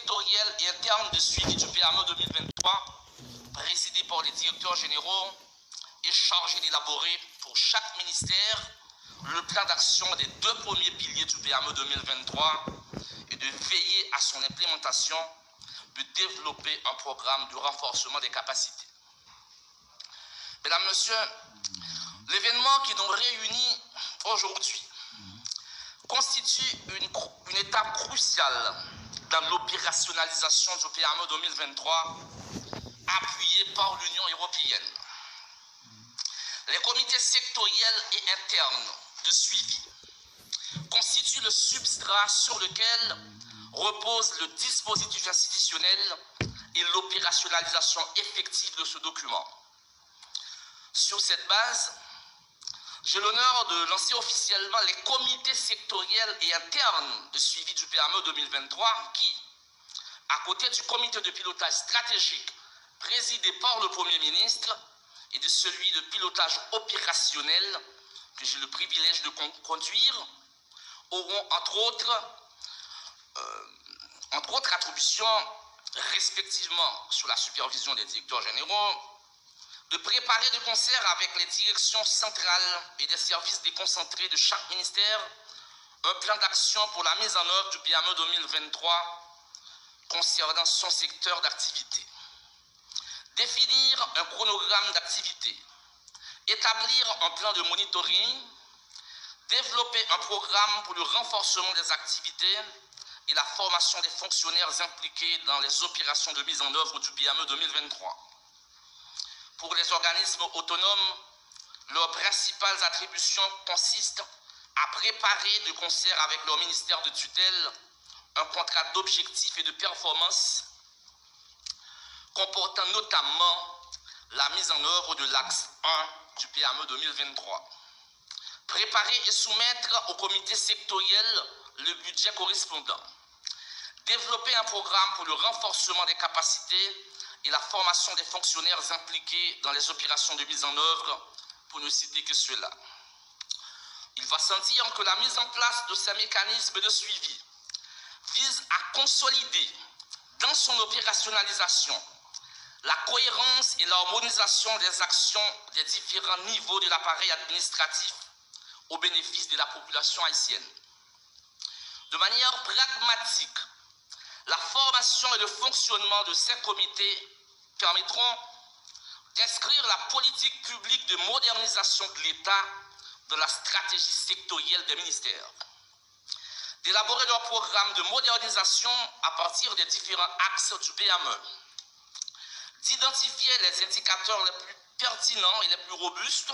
sectoriel et interne de suivi du PAME 2023, présidé par les directeurs généraux, est chargé d'élaborer pour chaque ministère le plan d'action des 2 premiers piliers du PAME 2023 et de veiller à son implémentation, de développer un programme de renforcement des capacités. Mesdames, Messieurs, l'événement qui nous réunit aujourd'hui constitue une étape cruciale dans l'opérationnalisation du PAME 2023 appuyé par l'Union européenne. Les comités sectoriels et internes de suivi constituent le substrat sur lequel repose le dispositif institutionnel et l'opérationnalisation effective de ce document. Sur cette base, j'ai l'honneur de lancer officiellement les comités sectoriels et internes de suivi du PAME 2023 qui, à côté du comité de pilotage stratégique présidé par le Premier ministre et de celui de pilotage opérationnel que j'ai le privilège de conduire, auront entre autres attributions respectivement sur la supervision des directeurs généraux, de préparer de concert avec les directions centrales et des services déconcentrés de chaque ministère un plan d'action pour la mise en œuvre du PAME 2023 concernant son secteur d'activité. Définir un chronogramme d'activité, établir un plan de monitoring, développer un programme pour le renforcement des activités et la formation des fonctionnaires impliqués dans les opérations de mise en œuvre du PAME 2023. Pour les organismes autonomes, leurs principales attributions consistent à préparer de concert avec leur ministère de tutelle un contrat d'objectifs et de performance comportant notamment la mise en œuvre de l'axe 1 du PAME 2023. Préparer et soumettre au comité sectoriel le budget correspondant. Développer un programme pour le renforcement des capacités et la formation des fonctionnaires impliqués dans les opérations de mise en œuvre, pour ne citer que cela. Il va sans dire que la mise en place de ces mécanismes de suivi vise à consolider dans son opérationnalisation la cohérence et l'harmonisation des actions des différents niveaux de l'appareil administratif au bénéfice de la population haïtienne. De manière pragmatique, la formation et le fonctionnement de ces comités permettront d'inscrire la politique publique de modernisation de l'État dans la stratégie sectorielle des ministères, d'élaborer leur programme de modernisation à partir des différents axes du PAME, d'identifier les indicateurs les plus pertinents et les plus robustes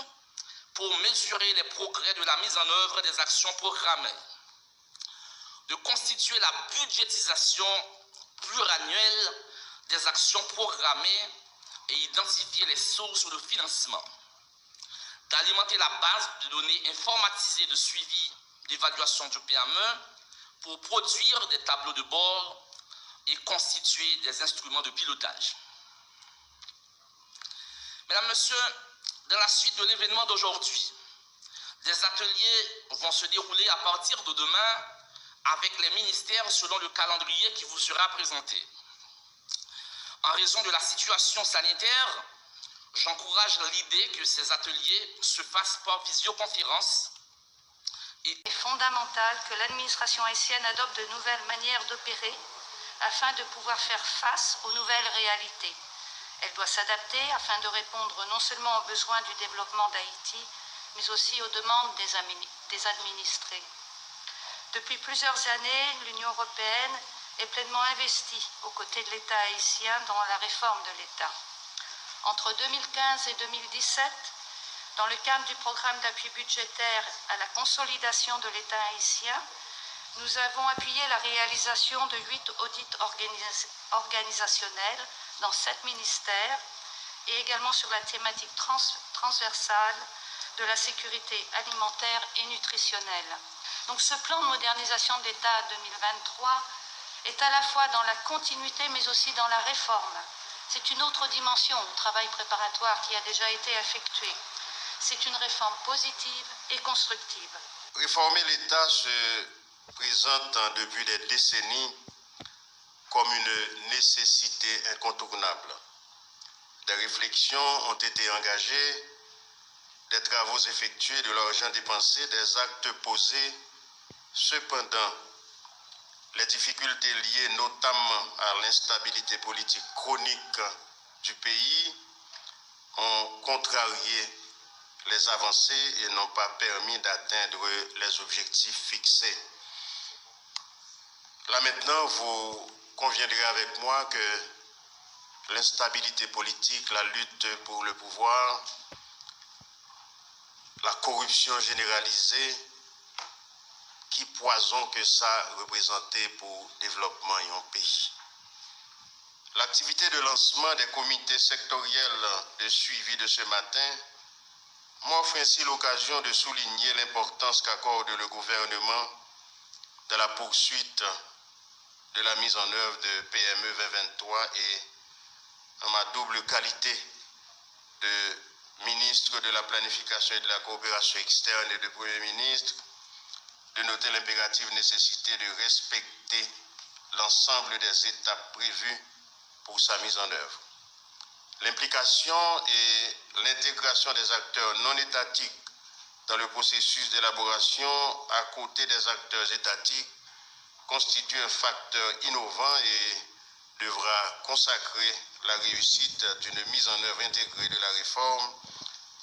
pour mesurer les progrès de la mise en œuvre des actions programmées, de constituer la budgétisation pluriannuelle des actions programmées et identifier les sources de financement, d'alimenter la base de données informatisées de suivi d'évaluation du PAME pour produire des tableaux de bord et constituer des instruments de pilotage. Mesdames, Messieurs, dans la suite de l'événement d'aujourd'hui, des ateliers vont se dérouler à partir de demain avec les ministères selon le calendrier qui vous sera présenté. En raison de la situation sanitaire, j'encourage l'idée que ces ateliers se fassent par visioconférence. Il est fondamental que l'administration haïtienne adopte de nouvelles manières d'opérer afin de pouvoir faire face aux nouvelles réalités. Elle doit s'adapter afin de répondre non seulement aux besoins du développement d'Haïti, mais aussi aux demandes des administrés. Depuis plusieurs années, l'Union européenne est pleinement investie aux côtés de l'État haïtien dans la réforme de l'État. Entre 2015 et 2017, dans le cadre du programme d'appui budgétaire à la consolidation de l'État haïtien, nous avons appuyé la réalisation de 8 audits organisationnels dans 7 ministères et également sur la thématique transversale de la sécurité alimentaire et nutritionnelle. Donc ce plan de modernisation de l'État 2023 est à la fois dans la continuité mais aussi dans la réforme. C'est une autre dimension au travail préparatoire qui a déjà été effectué. C'est une réforme positive et constructive. Réformer l'État se présente depuis des décennies comme une nécessité incontournable. Des réflexions ont été engagées, des travaux effectués, de l'argent dépensé, des actes posés. Cependant, les difficultés liées notamment à l'instabilité politique chronique du pays ont contrarié les avancées et n'ont pas permis d'atteindre les objectifs fixés. Là maintenant, vous conviendrez avec moi que l'instabilité politique, la lutte pour le pouvoir, la corruption généralisée, qui poison que ça représentait pour le développement d'un pays. L'activité de lancement des comités sectoriels de suivi de ce matin m'offre ainsi l'occasion de souligner l'importance qu'accorde le gouvernement dans la poursuite de la mise en œuvre de PME 2023 et en ma double qualité de ministre de la Planification et de la Coopération externe et de Premier ministre, de noter l'impérative nécessité de respecter l'ensemble des étapes prévues pour sa mise en œuvre. L'implication et l'intégration des acteurs non étatiques dans le processus d'élaboration à côté des acteurs étatiques constitue un facteur innovant et devra consacrer la réussite d'une mise en œuvre intégrée de la réforme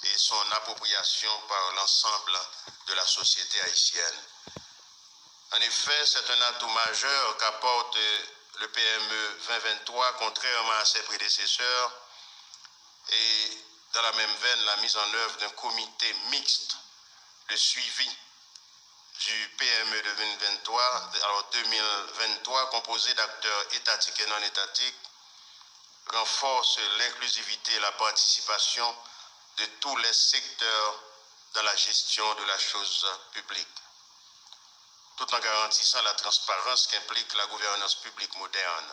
et son appropriation par l'ensemble de la société haïtienne. En effet, c'est un atout majeur qu'apporte le PME 2023, contrairement à ses prédécesseurs, et dans la même veine, la mise en œuvre d'un comité mixte de suivi du PME de 2023, composé d'acteurs étatiques et non étatiques, renforce l'inclusivité et la participation de tous les secteurs dans la gestion de la chose publique, tout en garantissant la transparence qu'implique la gouvernance publique moderne.